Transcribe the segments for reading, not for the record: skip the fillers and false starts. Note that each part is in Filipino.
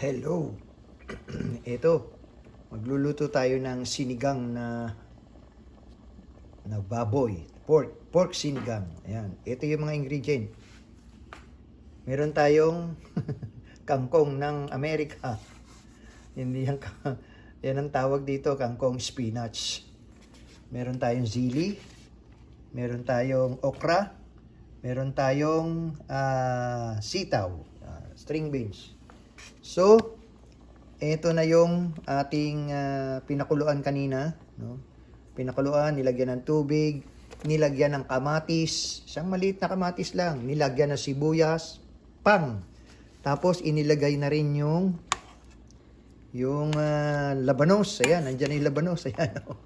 Hello. Ito, magluluto tayo ng sinigang na baboy. Pork sinigang. Ayan. Ito yung mga ingredient. Meron tayong kangkong ng Amerika. Hindi yan ang tawag dito, kangkong spinach. Meron tayong zili. Meron tayong okra. Meron tayong sitaw, string beans. So, ito na yung ating pinakuluan kanina, no? Pinakuluan, nilagyan ng tubig, nilagyan ng kamatis, isang maliit na kamatis lang, nilagyan ng sibuyas, pang. Tapos inilagay na rin yung labanos. Ayan, nandiyan na yung labanos. Ayan, oh.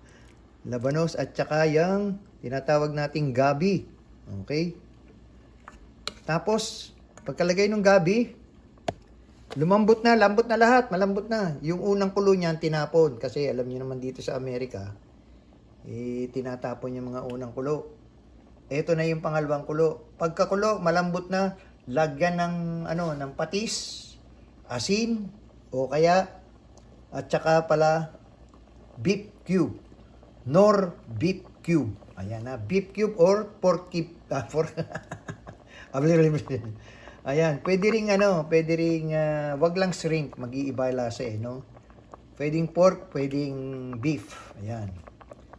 Labanos at saka yung tinatawag nating gabi. Okay? Tapos, pagkalagay ng gabi, lambot na lahat, malambot na. Yung unang kulo niyan, tinapon. Kasi alam niyo naman dito sa Amerika, tinatapon yung mga unang kulo. Ito na yung pangalawang kulo. Pagkakulo, malambot na, lagyan ng patis, asin, o kaya, at saka pala, beef cube. Nor beef cube. Ayan na, beef cube or pork cube. Ayan, pwede ring wag lang shrimp, mag-iiba lasa no. Pwedeng pork, pwedeng beef. Ayan.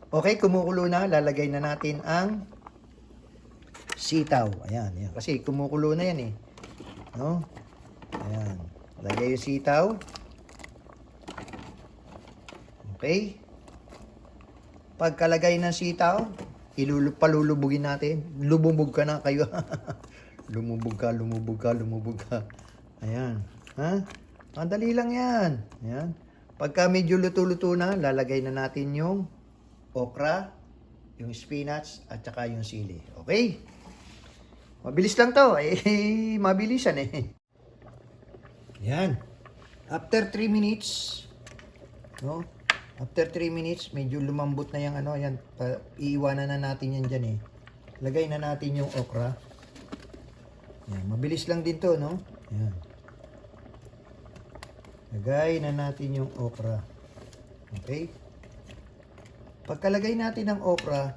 Okay, kumukulo na, lalagay na natin ang sitaw. Ayan, ayan. Kasi kumukulo na yan no? Ayan. Lagay yung sitaw. Okay. Pagkalagay ng sitaw, palulubugin natin. Lumubog ka na kayo. Lumubog ka. Ayan. Ha? Madali lang yan. Ayan. Pagka medyo luto-luto na, lalagay na natin yung okra, yung spinach, at saka yung sili. Okay? Mabilis lang to. Mabilisan Ayan. After 3 minutes, no? After 3 minutes, medyo lumambot na yung yan. Iiwanan na natin yan dyan Lagay na natin yung okra. Yan, mabilis lang din to, no? Yan. Lagay na natin yung okra. Okay? Pagkalagay natin ng okra,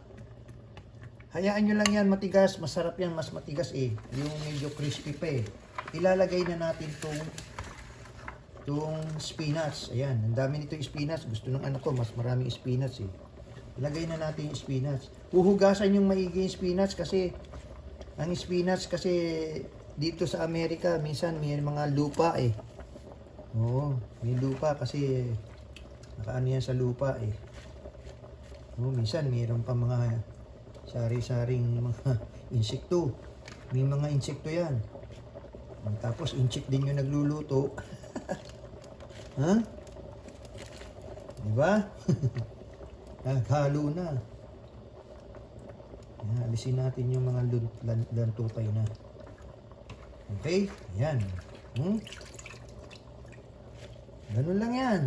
hayaan nyo lang yan matigas. Masarap yan, mas matigas Yung medyo crispy pa Ilalagay na natin itong spinach. Ayan, ang dami nito spinach. Gusto ng anak ko, mas maraming spinach Ilagay na natin yung spinach. Huhugasan yung maigi yung spinach kasi ang spinach kasi dito sa Amerika minsan may mga lupa Oo, may lupa kasi nakaano yan sa lupa minsan mayroon pa mga sari-saring mga insekto. May mga insekto yan. Tapos insect din yung nagluluto. Ha? Diba? Naghalo na. Ayan, alisin natin yung mga lantutay na. Okay? Ayan. Ganun lang yan.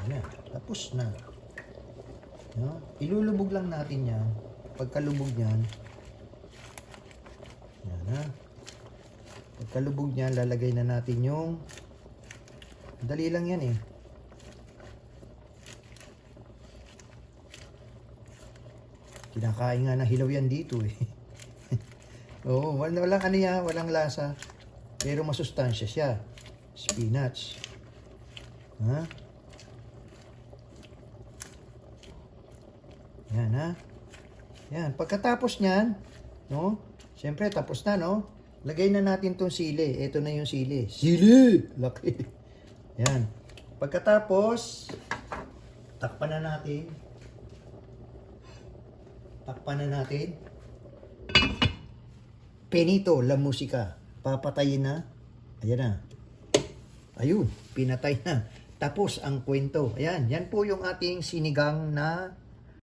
Ayan. Tapos na. Ilulubog lang natin yan. Pagkalubog yan, ayan Pagkalubog niyan, lalagay na natin yung dali lang yan Kinakain nga ng hilaw yan dito Oo, walang walang lasa. Pero masustansya siya. Spinach. Ha? Yan Yan, pagkatapos niyan, no? Siyempre tapos na, no? Lagay na natin tong sili. Ito na yung sili. Sili! Laki. Yan. Pagkatapos, takpan na natin. Penito, la musika. Papatayin na. Ayan na. Ayun, pinatay na. Tapos ang kwento. Ayan, yan po yung ating sinigang na